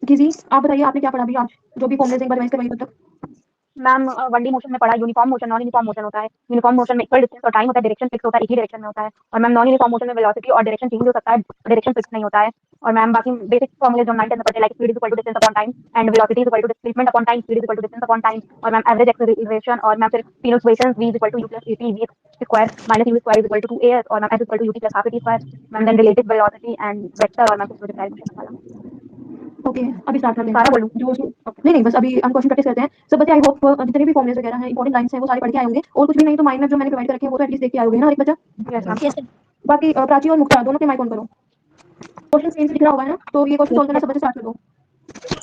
किसी आप बताइए आपने क्या पढ़ा अभी आज जो भी फॉर्मूले एक बार रिवाइज करवाइए तब तक। मैम 1D मोशन में पढ़ा uniform motion, non uniform motion होता है। यूनिफॉर्म मोशन में इक्वल डिस्टेंस और टाइम होता है, डायरेक्शन फिक्स होता है, एक ही डायरेक्शन में होता है। और मैम नॉन यूनिफॉर्म मोशन में वेलोसिटी और डायरेक्शन चेंज हो सकता है, डायरेक्शन फिक्स नहीं होता है। और मैम बाकी बेसिक फॉर्मूले जो 9 10 में पढ़ते हैं, like speed is equal to distance upon time and velocity is equal to displacement upon time, speed is equal to distance upon time. और मैम एवरेज एक्सेलरेशन और मैम फिर तीनों equations v is equal to u plus at v square minus u square is equal to 2as और ma'am s is equal to ut plus half at square. Ma'am then related velocity and vector और ma'am फिर projectile motion वाला। Okay अभी start करते हैं सारा बोलूं? जो नहीं बस अभी हम क्वेश्चन प्रैक्टिस करते हैं सब बच्चे। आई होप जितने भी फॉर्मुलेस वगैरह हैं इंपॉर्टेंट लाइंस हैं वो सारे पढ़ के आए होंगे और कुछ भी नहीं तो माइंड मैप जो मैंने प्रोवाइड कर रखे हैं वो तो एटलीस्ट देख के आए होंगे ना एक बच्चा। Yes ma'am. बाकी प्राची और मुक्ता दोनों के माइक ऑन करो। क्वेश्चन स्क्रीन से दिख रहा होगा है ना, तो ये क्वेश्चन सॉल्व करना सब बच्चे स्टार्ट कर दो।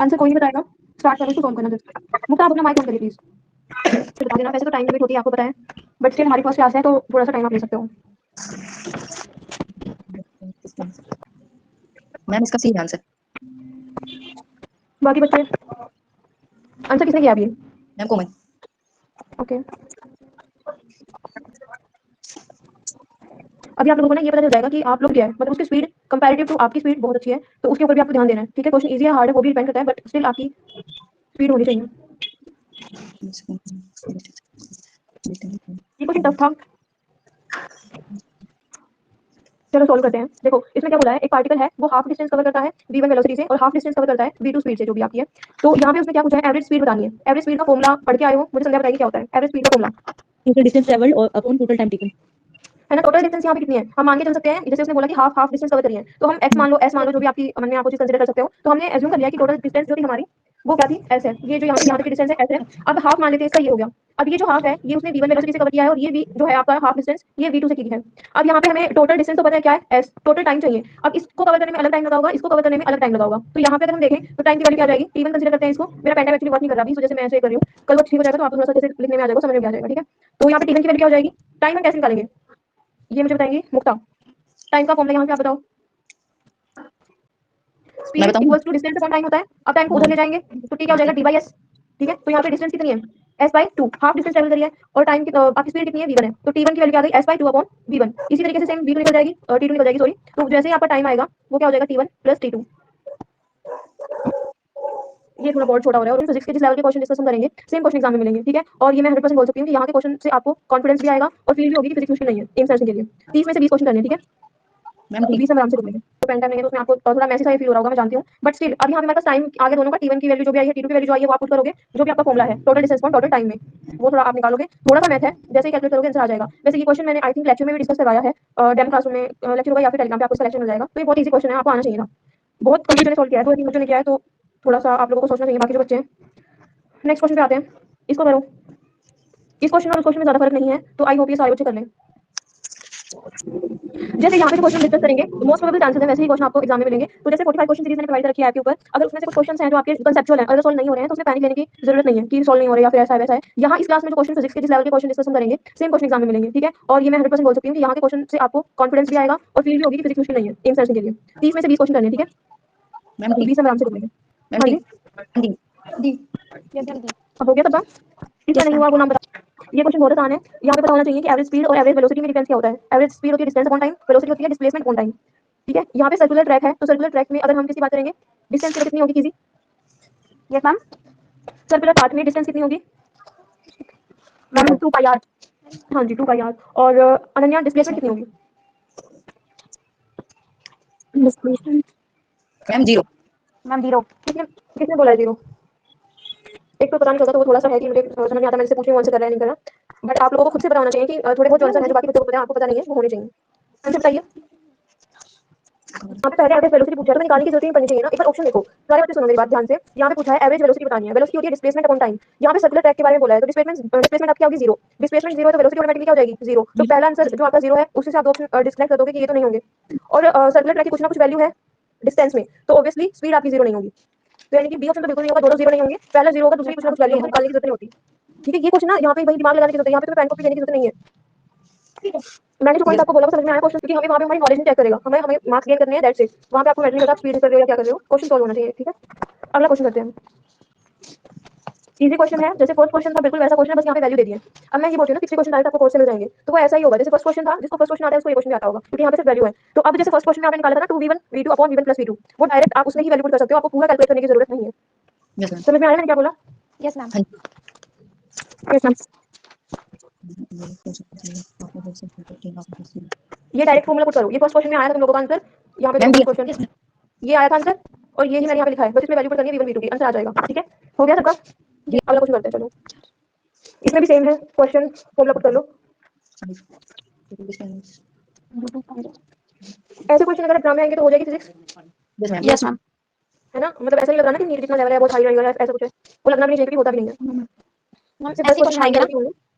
आंसर कोई नहीं बताएगा, स्टार्ट करो इसको सॉल्व करना। जस्ट मुक्ता आप अपना माइक ऑन करिए प्लीज। फिर बता देना, वैसे तो टाइम लिमिट होती है आपको पता है, बट स्टिल हमारी फर्स्ट क्लास है तो थोड़ा सा टाइम आप ले सकते हो। मैम इसका सही आंसर बाकी बच्चे आंसर किसने किया अभी? मैम कोमल। ओके अभी आप लोगों को ना ये पता चल जाएगा कि आप लोग क्या है, मतलब उसकी स्पीड कंपैरेटिव टू आपकी स्पीड बहुत अच्छी है तो उसके ऊपर भी आपको ध्यान देना है। ठीक है, क्वेश्चन इजी है हार्ड है वो भी डिपेंड करता है, बट स्टिल आपकी स्पीड होनी चाहिए। ये क्वेश्चन टफ था, चलो सॉल्व करते हैं। देखो इसमें क्या बोला है, एक पार्टिकल है वो हाफ डिस्टेंस कवर करता है v1 वेलोसिटी से और हाफ डिस्टेंस कवर करता है v2 स्पीड से जो भी आपकी है। तो यहाँ पे उसने क्या पूछा है, एवरेज स्पीड बतानी है। एवरेज स्पीड का फॉर्मूला पढ़ के आए हो, मुझे संध्या बताइए क्या होता है एवरेज स्पीड का फॉर्मूला? टोटल डिस्टेंस ट्रैवल्ड और अपॉन टोटल टाइम टेकन है ना। टोटल डिस्टेंस यहाँ पे कितनी है हम मान के चल सकते हैं, जैसे उसने बोला कि हाफ डिस्टेंस कवर करी है तो हम x मान लो s मान लो जो भी आपकी मन में आप चीज कंसीडर कर सकते हो। तो हमने एज्यूम कर लिया कि टोटल डिस्टेंस जो थी हमारी वो क्या थी, s है। ये जो यहाँ तक की डिस्टेंस है s है। अब हाफ मान लेते हैं इसका, ये हो गया। अब ये जो हाफ है ये उसने v1 वेलोसिटी से कवर किया है और ये v जो है आपका हाफ डिस्टेंस ये v2 से की है। अब यहाँ पे हमें टोटल डिस्टेंस तो पता है क्या है s, टोटल टाइम चाहिए। अब इसको कवर करने में अलग टाइम लगा होगा, इसको कवर करने में अलग टाइम लगा होगा। तो यहाँ पे अगर हम देखें तो टाइम की वैल्यू क्या आ जाएगी, t1 कंसीडर करते हैं इसको। मेरा पेन टाइम एक्चुअली वर्क नहीं कर रहा अभी, इस वजह से मैं ऐसे कर रही हूँ, कल वो ठीक हो जाएगा तो आपको थोड़ा सा जैसे लिखने में आ जाएगा, समझ में आ जाएगा। ठीक है, तो यहाँ पे t1 की वैल्यू क्या हो जाएगी, टाइम हम कैसे निकालेंगे ये मुझे बताएंगे मुक्ता। टाइम का फॉर्मूला यहाँ पे आप बताओ। Speed equals to distance upon time होता है। अब टाइम को उधर ले जाएंगे तो t क्या हो जाएगा, d बाई s। ठीक है, तो यहाँ पे डिस्टेंस कितनी है, s by 2, half distance travel करी है और टाइम की आपकी स्पीड कितनी है, v1 है। तो t1 की वैल्यू क्या आ गई, s बाई 2 अपॉन v1। इसी तरीके से सेम v2 निकल जाएगी और t2 निकल जाएगी, सॉरी। तो जैसे ही आपका टाइम आएगा वो क्या हो जाएगा, t1 प्लस t2। ये थोड़ा बहुत छोटा हो रहा है और फिजिक्स के जिस लेवल के क्वेश्चन डिस्कस हम करेंगे सेम क्वेश्चन एग्जाम में मिलेंगे। ठीक है, और ये मैं 100% बोल सकती हूँ कि यहाँ के क्वेश्चन से आपको कॉन्फिडेंस भी आएगा और फील भी होगी कि फिजिक्स मुश्किल नहीं है एम सर्चिंग के लिए। 30 में से 20 क्वेश्चन करने हैं। ठीक है, मैम 20 में आराम से कर लेंगे। तो पेन टाइम नहीं है तो उसमें आपको थोड़ा मैसेज सा फील हो रहा होगा, मैं जानती हूँ, बट स्टिल अब यहाँ पे हमारे पास टाइम आगे दोनों का, t1 की वैल्यू जो भी आई है, t2 की वैल्यू जो आई है वो आप पुट करोगे, जो भी आपका फॉर्मूला है टोटल डिस्टेंस टोटल टाइम में वो थोड़ा आप निकालोगे। थोड़ा सा मैथ है, जैसे ही कैलकुलेट करोगे आंसर आ जाएगा। वैसे ये क्वेश्चन मैंने आई थिंक लेक्चर में भी डिस्कस करवाया है, डेमो क्लासरूम में लेक्चर होगा या फिर टेलीग्राम पे आपको इसका लेक्चर मिल जाएगा। तो ये बहुत ईजी क्वेश्चन है, आपको आना चाहिए था। बहुत कम बच्चों ने सॉल्व किया है, तो आई थिंक बच्चों ने किया है तो थोड़ा सा आप लोगों को सोचना चाहिए बाकी जो बच्चे हैं। नेक्स्ट क्वेश्चन पे आते हैं, इसको करो। इस क्वेश्चन और उस क्वेश्चन में ज्यादा फर्क नहीं है, तो आई होप ये सारे बच्चे कर लें। जैसे यहाँ पे क्वेश्चन डिस्कस करेंगे मोस्ट प्रोबेबल चांसेस है वैसे ही क्वेश्चन आपको एग्जाम में मिलेंगे। तो जैसे 45 क्वेश्चन सीरीज मैंने प्रोवाइड रखी है आपके ऊपर, अगर उसमें से कुछ क्वेश्चन हैं जो आपके कंसेप्चुअल हैं, अगर सॉल्व नहीं हो रहे हैं तो उसमें पैनिक लेने की जरूरत नहीं है कि सॉल्व नहीं हो रहे या फिर ऐसा है वैसा है। यहाँ इस क्लास में जो क्वेश्चन फिजिक्स के जिस लेवल के क्वेश्चन डिस्कस हम करेंगे सेम क्वेश्चन एग्जाम में मिलेंगे। ठीक है, और ये मैं 100% बोल सकती हूँ कि यहाँ के क्वेश्चन से आपको कॉन्फिडेंस भी आएगा और फील भी होगी कि फिजिक्स मुश्किल नहीं है एम सर्चिंग के लिए। 30 में से 20 क्वेश्चन करने। ठीक है, मैम 20 में आराम से कर लेंगे। हाँ जी, अब हो गया सब? किसका नहीं हुआ वो नाम बता। ये क्वेश्चन बहुत आसान है, यहाँ पे पता होना चाहिए कि एवरेज स्पीड और एवरेज वेलोसिटी में डिफरेंस क्या होता है। एवरेज स्पीड होती है डिस्टेंस अपॉन टाइम, वेलोसिटी होती है डिस्प्लेसमेंट अपॉन टाइम। ठीक है, यहाँ पे सर्कुलर ट्रैक है तो सर्कुलर ट्रैक में अगर हम किसी बात करेंगे डिस्टेंस कितनी होगी किसी, यस मैम। सर्कुलर पाथ में डिस्टेंस कितनी होगी मैम 2 पाई r। हाँ जी 2 पाई आर। और अनन्या डिस्प्लेसमेंट कितनी होगी? Displacement ma'am 0। मैम 0। किसने किसने बोला है 0? एक तो पता नहीं चलता तो वो थोड़ा सा है कि मुझे समझ नहीं आता, मैं इससे पूछ रही हूँ आंसर कर रहा है नहीं कर रहा, बट आप लोगों को खुद से पता होना चाहिए कि थोड़े बहुत जो आंसर है जो बाकी बच्चों को पता है आपको पता नहीं है वो होने चाहिए। आंसर बताइए। यहाँ पे पहले एवरेज वेलोसिटी पूछा है तो निकालने की जरूरत नहीं पड़नी चाहिए ना। एक बार ऑप्शन देखो, सारे बच्चे सुनो मेरी बात ध्यान से। यहाँ पे पूछा है एवरेज वेलोसिटी बतानी है, वेलोसिटी होती है डिस्प्लेसमेंट अपॉन टाइम। यहाँ पे सर्कुलर ट्रैक के बारे में बोला है तो डिस्प्लेसमेंट आपकी होगी 0। डिस्प्लेसमेंट 0 है तो वेलोसिटी ऑटोमेटिकली क्या हो जाएगी 0। तो पहला आंसर जो आपका 0 है उससे से आप दो ऑप्शन डिस्कनेक्ट कर दोगे कि ये तो नहीं होंगे। और सर्कुलर ट्रैक की कुछ ना कुछ वैल्यू है डिस्टेंस में, तो ऑब्वियसली स्पीड आपकी 0 नहीं होगी। तो यानी कि बी ऑप्शन तो बिल्कुल नहीं होगा, दोनों 0 नहीं होंगे। पहला 0 होगा, दूसरी कुछ ना कुछ वैल्यू निकालने की जरूरत नहीं होती। ठीक है, ये क्वेश्चन ना यहाँ पे वही दिमाग लगाने की जरूरत है, यहाँ पे तुम्हें पेन कॉपी लेने की जरूरत नहीं है। ठीक है, मैंने जो पॉइंट आपको बोला वो समझ में आया क्वेश्चन, क्योंकि हमें वहाँ पे हमारी नॉलेज नहीं चेक करेगा, हमें हमें मार्क्स गेन करने हैं दैट्स इट। वहाँ पे आपको मैटर नहीं करता स्पीड कर रहे हो या क्या कर रहे हो, क्वेश्चन सॉल्व होना चाहिए। ठीक है, अगला क्वेश्चन करते हैं। इजी क्वेश्चन है, जैसे फर्स्ट क्वेश्चन था बिल्कुल वैसा क्वेश्चन है, बस यहाँ पे वैल्यू दे दी है। अब मैं ये बोल रही हूँ ना, पिछले क्वेश्चन डायरेक्ट आपको कोर्स से मिल जाएंगे, तो वो ऐसा ही होगा जैसे फर्स्ट क्वेश्चन था, जिसको फर्स्ट क्वेश्चन आता है उसको ये क्वेश्चन भी आता होगा, क्योंकि यहाँ पे सिर्फ वैल्यू है। तो अब जैसे फर्स्ट क्वेश्चन में आपने निकाला था ना 2v1 v2 upon v1 plus v2, वो डायरेक्ट आप उसमें ही वैल्यू पुट कर सकते हो, आपको पूरा कैलकुलेट करने की जरूरत नहीं है। यस मैम समझ में आया मैंने क्या बोला? Yes ma'am. हाँ जी यस मैम। ये डायरेक्ट फॉर्मूला पुट करो, ये फर्स्ट क्वेश्चन में आया था तुम लोगों का आंसर, यहाँ पे मैम देखो दिया क्वेश्चन ये आया था आंसर, और ये ही मैंने यहाँ पे लिखा है, बस इसमें वैल्यू पुट करनी है v1 v2 की, आंसर आ जाएगा। ठीक है, हो गया सबका? अगला क्वेश्चन करते हैं, चलो इसमें भी सेम है क्वेश्चन, फॉर्मूला पुट कर लो। ऐसे क्वेश्चन अगर एग्जाम में आएंगे तो हो जाएगी physics, yes ma'am yes ma'am. है ना? मतलब ऐसा नहीं लग रहा ना कि नीट जितना लेवल है बहुत हाई रहेगा, ऐसा कुछ है, वो लगना भी नहीं चाहिए कि होता भी नहीं है। मैम सिर्फ 10 ऐसे क्वेश्चन क्वेश्चन हाई आएंगे लेवल ना? के होंगे।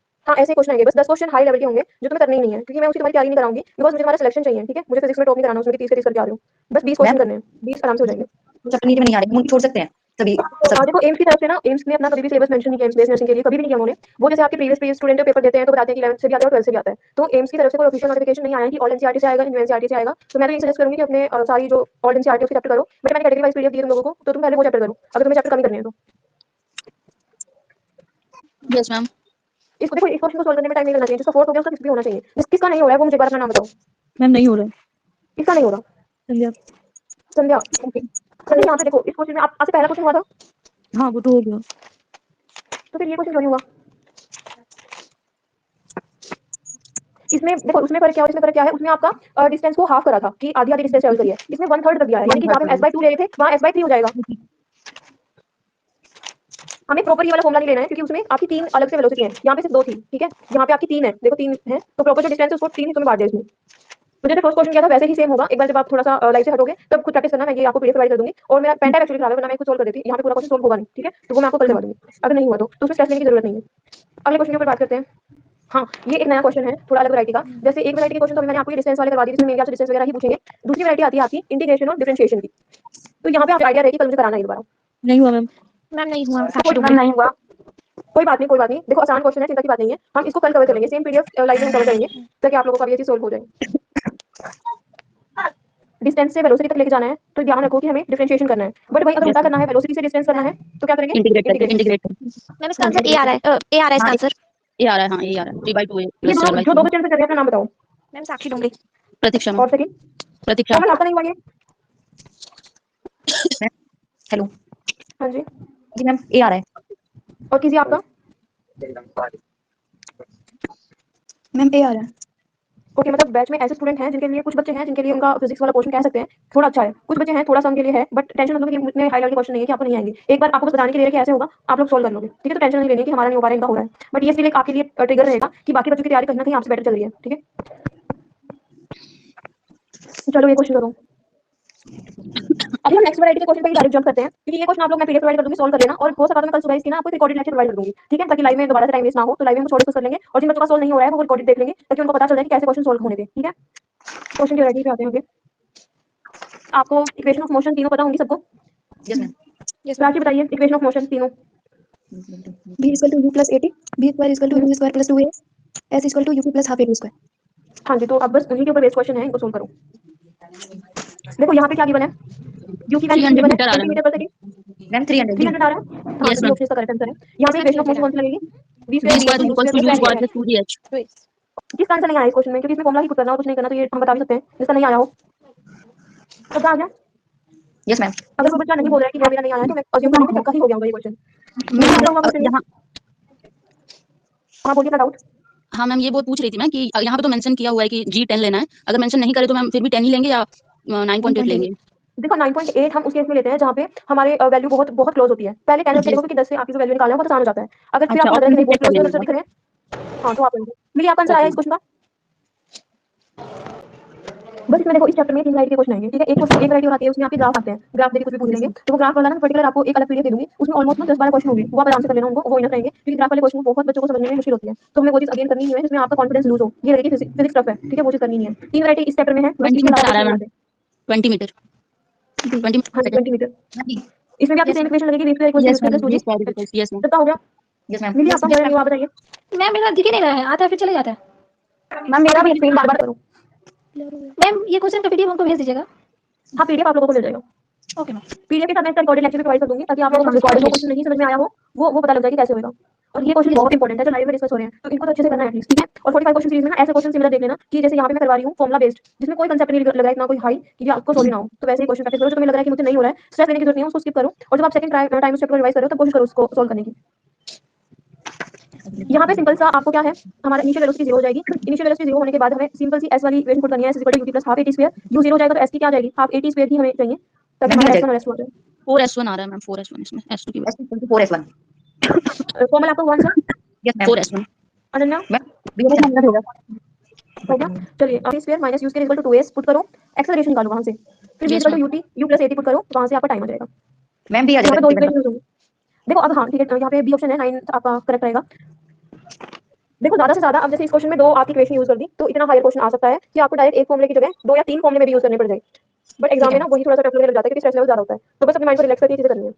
हाँ ऐसे क्वेश्चन आएंगे, बस 10 क्वेश्चन हाई लेवल के होंगे जो तुम्हें करने ही नहीं है, क्योंकि मैं उसकी तुम्हारी तैयारी नहीं कराऊंगी, बिकॉज मुझे तुम्हारा सिलेक्शन चाहिए। ठीक है, मुझे फिजिक्स में टॉप नहीं कराना, उसमें 30 के 30 करके आ रहे हो, बस 20 क्वेश्चन मैम करने हैं, 20 आराम से हो जाएंगे। चैप्टर नीट में नहीं आ रही, हम छोड़ सकते हैं तभी सब। देखो एम्स की तरफ से ना, एम्स ने अपना कभी भी सिलेबस मेंशन नहीं किया एम्स बेस्ड नर्सिंग के लिए, कभी भी नहीं किया उन्होंने। वो जैसे आपके प्रीवियस स्टूडेंट पेपर देते हैं तो बताते हैं कि 11th से भी आता है और 12th से भी आता है, तो एम्स की तरफ से कोई ऑफिशियल नोटिफिकेशन नहीं आया कि ऑल एनसीईआरटी से आएगा, न्यू एनसीईआरटी से आएगा। तो मैं तो ये सजेस्ट करूंगी कि अपने सारी जो ऑल एनसीईआरटी उसके चैप्टर करो, बट मैंने कैटेगरी वाइज पीडीएफ दी तुम लोगों को, तो तुम पहले वो चैप्टर करो अगर तुम्हें चैप्टर कम ही करने हैं तो। Yes ma'am. इसको देखो, इस क्वेश्चन को सॉल्व करने में टाइम नहीं लगना चाहिए, जिसका फोर्थ हो गया उसका सिक्स भी होना चाहिए। किसका नहीं हो रहा है वो मुझे एक बार अपना नाम बताओ। मैम नहीं हो रहा है। किसका नहीं हो रहा? संध्या। संध्या, ओके। संध्या यहाँ पे देखो, इस क्वेश्चन में आपसे पहला क्वेश्चन हुआ था, हाँ वो तो हो गया। तो फिर ये क्वेश्चन क्यों नहीं हुआ? इसमें देखो, उसमें फर्क क्या है, इसमें फर्क क्या है, उसमें आपका डिस्टेंस को हाफ करा था कि आधी आधी डिस्टेंस ट्रेवल करिए, इसमें 1/3 कर दिया है, यानी कि जहाँ पे s/2 ले रहे थे वहाँ s/3 हो जाएगा। हमें प्रॉपर ये वाला फॉर्मूला नहीं लेना है, क्योंकि उसमें आपकी 3 अलग से वेलोसिटी है, यहाँ पे सिर्फ 2 थी। ठीक है, यहाँ पे आपकी 3 है, देखो 3 है, तो प्रॉपर जो डिस्टेंस है उसको 3 हिस्सों में बांट दिया इसमें। तो जैसे फर्स्ट क्वेश्चन किया था वैसे ही सेम होगा, एक बार जब आप थोड़ा सा लाइफ से हटोगे तब खुद प्रैक्टिस करना, मैं ये आपको पीडीएफ प्रोवाइड कर दूंगी, और मेरा पेन टाइप एक्चुअली खराब है, वरना मैं खुद सोल्व कर देती, यहाँ पे पूरा क्वेश्चन सोल्व होगा नहीं। ठीक है, तो वो मैं आपको कल करवा दूंगी, अगर नहीं हुआ तो उसमें स्ट्रेस लेने की जरूरत नहीं है। अगले क्वेश्चन के ऊपर बात करते हैं। हाँ, ये एक नया क्वेश्चन है, थोड़ा अलग वैरायटी का। जैसे एक वैरायटी के क्वेश्चन तो मैंने आपको ये डिस्टेंस वाले करवा दी, जिसमें मेरे आपसे डिस्टेंस वगैरह ही पूछेंगे। दूसरी वैरायटी आती है आपकी इंटीग्रेशन और डिफरेंशिएशन की, तो यहाँ पे आप आइडिया रहेगी, कल मुझे कराना है दोबारा। नहीं हुआ मैम। मैम नहीं हुआ, कोई साक्षी मैम दूंगी। नहीं हुआ, कोई बात नहीं, कोई बात नहीं। देखो आसान क्वेश्चन है, चिंता की बात नहीं है, हम इसको कल कवर करेंगे, सेम पीडीएफ लाइव में कवर करेंगे, ताकि आप लोगों को अब ये चीज सोल्व हो जाए। डिस्टेंस से वेलोसिटी तक लेके जाना है, तो ध्यान रखो कि हमें डिफरेंशिएशन करना है, बट भाई अगर उल्टा करना है, वेलोसिटी से डिस्टेंस करना है, तो क्या करेंगे? इंटीग्रेट करके इंटीग्रेशन। मैम इसका आंसर ए आ रहा है, ए आ रहा है इसका हाँ आंसर। ये आ रहा है, हाँ ये आ रहा है 3/2 ये प्लस दोनों 4/2। जो दो क्वेश्चन कर रहे हैं अपना नाम बताओ। मैम साक्षी दूंगी। प्रतीक्षा मैम। और सेकंड प्रतीक्षा कौन आपका नहीं हुआ ये? मैम हेलो हाँ जी, जी मैम ए आ रहा है और कीजिए आपका। मैम ए आ रहा है। ओके, मतलब बैच में ऐसे स्टूडेंट हैं जिनके लिए, कुछ बच्चे हैं जिनके लिए उनका फिजिक्स वाला पोर्शन कह सकते हैं थोड़ा अच्छा है, कुछ बच्चे हैं थोड़ा सा उनके लिए है, बट टेंशन मत लो कि इतने हाई लेवल के क्वेश्चन नहीं है कि आपको नहीं आएंगे। एक बार आपको बस बताने के लिए कि ऐसे होगा, आप लोग सोल्व कर लोगे। ठीक है, तो टेंशन नहीं लेनी कि हमारा नहीं हो पा रहा है, इनका हो रहा है, बट ये सिर्फ आपके लिए ट्रिगर रहेगा कि बाकी बच्चों की तैयारी कहीं ना कहीं आपसे बेटर चल रही है। ठीक है, चलो ये क्वेश्चन करो। अभी हम नेक्स्ट वैरायटी के क्वेश्चन पे ही डायरेक्ट जंप करते हैं, क्योंकि ये क्वेश्चन आप लोग मैं पीडीएफ प्रोवाइड कर दूंगी, सोल्व कर लेना, और हो सका तो मैं कल सुबह इसकी ना आपको रिकॉर्डेड लेक्चर प्रोवाइड कर दूंगी। ठीक है, ताकि लाइव में दोबारा से टाइम वेस्ट ना हो, तो लाइव में हम थोड़ा सा कर लेंगे, और जिन बच्चों का सोल्व नहीं हो रहा है वो रिकॉर्डेड देख लेंगे, ताकि उनको पता चल जाए कि कैसे क्वेश्चन सोल्व होने थे। ठीक है, क्वेश्चन की वैरायटी पे आते हैं। ओके, आपको इक्वेशन ऑफ मोशन तीनों पता होंगी सबको? Yes ma'am. Yes ma'am. राशि बताइए इक्वेशन ऑफ मोशन तीनों। b equal to u plus 80, b square equal to u square plus 2a, s equal to up plus half a b square. हाँ जी, तो अब बस उन्हीं के ऊपर बेस्ड क्वेश्चन है, इनको सोल्व करो। देखो यहाँ पे क्या गिवन है, यू की वैल्यू 300 गिवन है मीटर आ रहा है सेंटीमीटर पर सेकंड, मैम 300 जी 300 आ रहा है। हाँ, यस तो मैम। ऑप्शन इसका करेक्ट आंसर है। यहाँ पे इक्वेशन ऑफ मोशन कौन सी लगेगी? v v square square equals to u square plus 2gh। किसका आंसर नहीं आया इस क्वेश्चन में, क्योंकि इसमें फॉर्मूला ही कुछ करना हो कुछ नहीं करना, तो ये हम बता भी सकते हैं जिसका नहीं आया हो। सबका आ गया? Yes ma'am. अगर कोई बच्चा नहीं बोल रहा है कि मेरा नहीं आया है, तो मैं अज्यूम करूंगी कि सबका ही हो गया होगा ये क्वेश्चन। मैम क्या होगा क्वेश्चन? यहाँ हाँ बोलिए ना, डाउट। हाँ मैम ये बहुत पूछ रही थी मैं कि यहाँ पे तो मेंशन किया हुआ है कि G10 लेना है, अगर मेंशन नहीं करे तो मैम फिर भी 10 ही लेंगे या 9.8 लेंगे? देखो 9.8 हम उस केस में लेते हैं जहाँ पे हमारे वैल्यू बहुत बहुत क्लोज होती है। पहले 10 रख के देखो कि 10 से आपकी जो वैल्यू निकालना है बहुत आसान हो जाता है। अगर फिर अच्छा, आपको लग रहा है कि नहीं बहुत क्लोज ऑप्शन आंसर दिख रहे हैं, हाँ तो आप लेंगे। मेरी आपका आंसर आया इस क्वेश्चन का? बस इसमें देखो, इस चैप्टर में 3 वैरायटी के क्वेश्चन आएंगे। ठीक है, एक क्वेश्चन एक वैरायटी आती है, उसमें आपके ग्राफ आते हैं, ग्राफ देखिए कुछ भी पूछ लेंगे, तो वो ग्राफ वाला ना पर्टिकुलर आपको एक अलग पीडीएफ दे दूंगी, उसमें ऑलमोस्ट 10-12 क्वेश्चन होंगे, वो आप आराम से कर लेना उनको, वो इनफ रहेंगे, क्योंकि ग्राफ वाले क्वेश्चन बहुत बच्चों को समझने में मुश्किल होती है, तो हमें वो चीज अगेन करनी नहीं है जिसमें आपका कॉन्फिडेंस लूज हो, ये रहेगी फिजिक्स टफ है। ठीक है, वो चीज करनी नहीं है। 3 वैरायटी इस चैप्टर में है, बस 20 इसके मीटर अलावा आ रहा है कुछ मैम, नहीं 20 मीटर 20 हाँ जी, 20 मीटर। इसमें भी आपकी सेम इक्वेशन लगेगी, v square equals yes to ma'am. To v जी। square equals yes ma'am. कितना हो गया? Yes ma'am. मिली आपका हो, आप बताइए। मैम मेरा दिख ही नहीं रहा है, आता है फिर चले जाता है। मैम मेरा भी स्क्रीन बार-बार करो। मैम ये क्वेश्चन का पीडीएफ हमको भेज दीजिएगा। हाँ, पीडीएफ आप लोगों को मिल जाएगा। Okay ma'am. पीडीएफ के साथ मैं इसका रिकॉर्डेड लेक्चर भी प्रोवाइड कर दूंगी, ताकि आप लोगों को रिकॉर्डेड जो क्वेश्चन नहीं समझ में आया हो वो पता लग जाएगा कि कैसे होगा। और ये क्वेश्चन बहुत इंपॉर्टेंट है जो लाइव में डिस्कस हो रहे हैं, तो इनको तो अच्छे से करना है एटलीस्ट, ठीक है। और 45 क्वेश्चन सीरीज में ना ऐसे क्वेश्चन सिमिलर देख लेना कि जैसे यहाँ पे मैं करवा रही हूँ फॉर्मुला बेस्ड, जिसमें कोई कंसेप्ट नहीं लग रहा है, इतना कोई हाई कि ये आपको सॉल्व ना हो, तो वैसे ही क्वेश्चन प्रैक्टिस करो। जो तुम्हें लग रहा है कि मुझे नहीं हो रहा है, स्ट्रेस लेने की जरूरत नहीं है, उसको स्किप करो। और जब आप सेकंड टाइम उस चैप्टर को रिवाइज करो तब कोशिश करो उसको सॉल्व करने की। यहाँ पे सिंपल सा आपको क्या है, हमारा इनिशियल वेलोसिटी 0 हो जाएगी। इनिशियल वेलोसिटी 0 होने के बाद हमें सिंपल सी s वाली इक्वेशन पुट करनी है, s = ut + ½ at square. u 0 हो जाएगा तो s की क्या आ जाएगी, ½ at स्क्वायर ही हमें चाहिए ताकि हमारा s1 और s2 आ जाए। 4s1 आ रहा है मैम, 4s1 इसमें s2 की वजह 4s1 फॉर्मूला आपको 1 sir yes ma'am 4s1 Ananya B option हो गया। चलिए r square - u square = 2s put करो, एक्सेलरेशन निकालो वहां से, फिर v Yes, = ut u + at put करो, वहां से आपका टाइम आ जाएगा। मैम भी आ यहाँ पे जाएगा दो इक्वेशन होंगी। देखो अब हाँ ठीक है, यहाँ पे बी ऑप्शन है 9 आपका करेक्ट रहेगा। देखो ज्यादा से ज्यादा अब जैसे इस क्वेश्चन में 2 आपकी इक्वेशन यूज कर दी तो इतना हायर क्वेश्चन आ सकता है कि आपको डायरेक्ट एक फॉर्मूले की जगह 2 या 3 फॉर्मूले में भी यूज करने पड़ जाए। बट एग्जाम में ना वही थोड़ा सा टफ लगने लग जाता है क्योंकि स्ट्रेस लेवल ज्यादा होता है, तो बस अपने माइंड को रिलैक्स करके चीजें करनी है।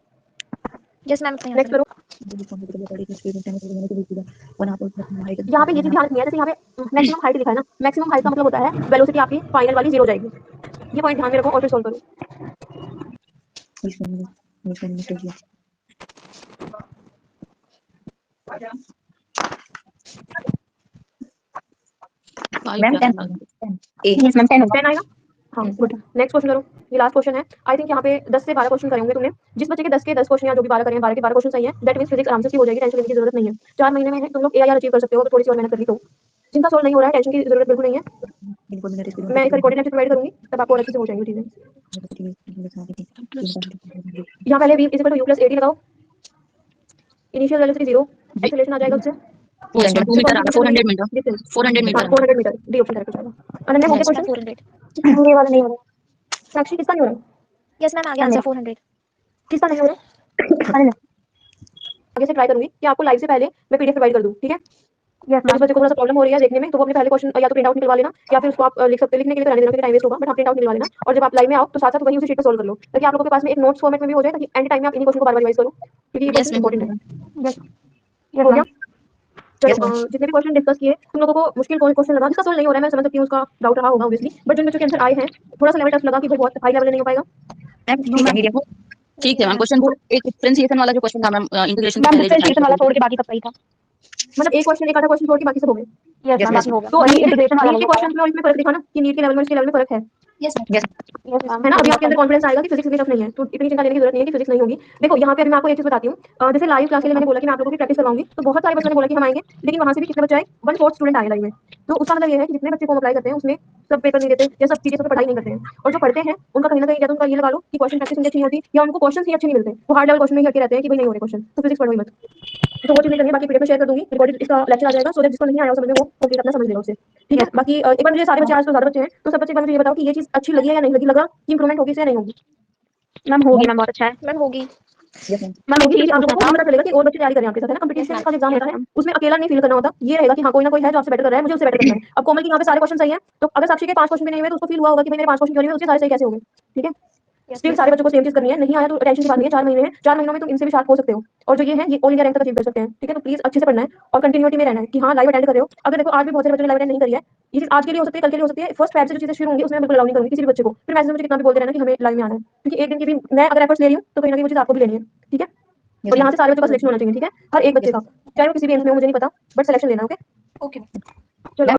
यस मैम नेक्स्ट करो। यहाँ पे ये चीज ध्यान रखनी है, जैसे यहाँ पे मैक्सिमम हाइट लिखा है ना, मैक्सिमम हाइट का मतलब होता है वेलोसिटी आपकी फाइनल वाली 0 हो जाएगी। ये पॉइंट ध्यान में रखो और फिर सॉल्व करो। मैम 10 ए यस मैम 10 होगा 10 आएगा। हाँ गुड। नेक्स्ट क्वेश्चन करो, ये लास्ट क्वेश्चन है। आई थिंक यहाँ पे 10 से 12 क्वेश्चन करेंगे तुमने। जिस बच्चे के 10 के 10 क्वेश्चन या जो भी 12 करें 12 के 12 क्वेश्चन सही है, दैट मींस फिजिक्स आराम से हो जाएगी, टेंशन लेने की जरूरत नहीं है। 4 महीने में तुम लोग एआईआर अचीव कर सकते हो, तो थोड़ी सी और मेहनत कर ली तो। जिनका सोल्व नहीं हो रहा है टेंशन की जरूरत बिल्कुल नहीं है, मैं एक रिकॉर्डेड लेक्चर प्रोवाइड करूंगी तब आपको और अच्छे से हो जाएंगी चीजें। यहाँ पहले v = u + at लगाओ, इनिशियल वेलोसिटी 0, एक्सेलरेशन आ जाएगा उससे 4s1 2 मीटर आ रहा है, 400 meter 400 meter 400 meter, D option correct हो जाएगा। अनन्या हो गया यस मैम क्वेश्चन? 400 ये वाला नहीं हो रहा साक्षी किसका नहीं हो रहा है? यस मैम आ गया आंसर 400 किसका नहीं हो रहा है? अनन्या आगे से ट्राई करूंगी कि आपको लाइव से पहले मैं पीडीएफ प्रोवाइड कर दूं, ठीक है। यस जिस बच्चे को थोड़ा सा प्रॉब्लम हो रही है देखने में तो वो अपने पहले क्वेश्चन या तो प्रिंट आउट निकलवा लेना या फिर उसको आप लिख सकते हो, लिखने के लिए तो रहने देना क्योंकि टाइम वेस्ट होगा, बट आप प्रिंट आउट निकलवा लेना और जब आप लाइव में आओ तो साथ साथ वही उसी शीट पे सोल्व कर लो ताकि आप लोगों के पास में एक नोट्स फॉर्मेट में भी हो जाए ताकि एंड टाइम में आप इन्हीं क्वेश्चन को बार-बार रिवाइज करो क्योंकि ये Yes, क्वेश्चन ma'am. इंपॉर्टेंट है। यस हो गया? चलो Yes, ma'am. जितने भी क्वेश्चन डिस्कस किए तुम लोगों को मुश्किल कौन क्वेश्चन लगा, जिसका सोल्व नहीं हो रहा है मैं समझ सकती हूँ, उसका डाउट रहा होगा ऑब्वियसली, बट जिन बच्चों के आंसर आए हैं थोड़ा सा लेवल टफ लगा कि भाई बहुत हाई लेवल नहीं हो पाएगा। मैम ठीक है मीडियम ठीक है मैम। क्वेश्चन एक डिफरेंशिएशन वाला जो क्वेश्चन था मैम, इंटीग्रेशन से मैम पहले जो डिफरेंशिएशन वाला छोड़ के बाकी सब सही था मतलब एक क्वेश्चन एक आधा क्वेश्चन छोड़ के बाकी सब हो गए। यस मैम yes, बाकी हो गया तो वही इंटीग्रेशन वाला नीट के क्वेश्चन में और इसमें फर्क दिखा ना कि नीट के लेवल में इसके लेवल में फर्क है, yes ma'am yes yes ma'am है ना। अभी आपके अंदर कॉन्फिडेंस आएगा कि फिजिक्स इतनी टफ नहीं है, तो इतनी चिंता लेने की जरूरत नहीं है कि फिजिक्स नहीं होगी। देखो यहाँ पे अभी मैं आपको एक चीज बताती हूँ, जैसे लाइव क्लास के लिए मैंने बोला कि मैं आप लोगों की प्रैक्टिस करवाऊंगी, तो बहुत सारे बच्चों ने बोला कि हम आएंगे, लेकिन वहां से भी कितने बच्चे आए, 1/4 स्टूडेंट आए लाइव में। तो उसका मतलब ये है कि जितने बच्चे फॉर्म अप्लाई करते हैं उसमें सब पेपर नहीं देते या सब चीजें पढ़ाई नहीं करते हैं, और जो पढ़ते हैं उनका कहीं ना कहीं या तो उनका ये लगा लो कि क्वेश्चन प्रैक्टिस उनकी अच्छी नहीं होती या उनको क्वेश्चन ही अच्छे नहीं मिलते, वो हार्ड लेवल क्वेश्चन में ही अटके रहते हैं कि भाई नहीं हो रहे क्वेश्चन, तो फिजिक्स पढ़ो ही मत। तो वो चीजें करनी है, बाकी पीडीएफ में शेयर कर दूंगी, रिकॉर्डेड इसका लेक्चर आ जाएगा, सो दैट जिसको नहीं आया समझ में वो कंप्लीट अपना समझ लेगा उससे, ठीक है। बाकी एक बार मुझे सारे बच्चे आज तो ज्यादा बच्चे हैं तो सब बच्चे एक बार मुझे ये बताओ कि ये चीज अच्छी लगी है या नहीं लगी, लगा कि इंप्रूवमेंट होगी या नहीं होगी? मैम होगी मैम बहुत अच्छा है मैम होगी यस मैम मैम होगी एक चीज क्योंकि आप लोगों को पूछना भी पता चलेगा कि और बच्चे तैयारी कर रहे हैं आपके साथ, है ना। कंपटीशन का एग्जाम होता है उसमें अकेला नहीं फील करना होता, ये रहेगा कि हाँ कोई ना कोई है जो आपसे बेटर कर रहा है, मुझे उससे बेटर करना है। अब कोमल के यहाँ पे सारे क्वेश्चन सही है, तो अगर साक्षी के 5 क्वेश्चन भी नहीं हुए तो उसको फील हुआ होगा कि भाई मेरे 5 क्वेश्चन क्यों नहीं हुए, उसके सारे सही कैसे हो गए, ठीक है। स्टिल सारे बच्चों को सेम चीज करनी है, नहीं आया तो टेंशन की बात नहीं है, 4 महीने हैं, 4 महीनों में तुम इनसे भी शार्प हो सकते हो, और जो ये है ये ऑल इंडिया रैंक तक अचीव कर सकते हैं, ठीक है। तो प्लीज अच्छे से पढ़ना है और कंटिन्यूटी में रहना है कि हाँ लाइव अटेंड कर रहे हो। अगर देखो आज भी बहुत सारे बच्चों ने लाइव अटेंड नहीं करी है, ये चीज आज के लिए हो सकती है, कल के लिए हो सकती है, फर्स्ट फेब से जो चीजें शुरू होंगी उसमें मैं बिल्कुल अलाउ नहीं करूंगी किसी भी बच्चे को, फिर मैसेज मुझे कितना भी बोलते रहना कि हमें लाइव में आना है, क्योंकि एक दिन की भी मैं अगर एफर्ट्स ले रही हूँ तो कहीं ना कहीं वो चीज आपको भी लेनी है, ठीक है। और यहाँ से सारे बच्चों का सिलेक्शन होना चाहिए, ठीक है, हर एक बच्चे का, चाहे वो किसी भी एंड में हो मुझे नहीं पता, बट सिलेक्शन लेना, ओके। ओके चलो।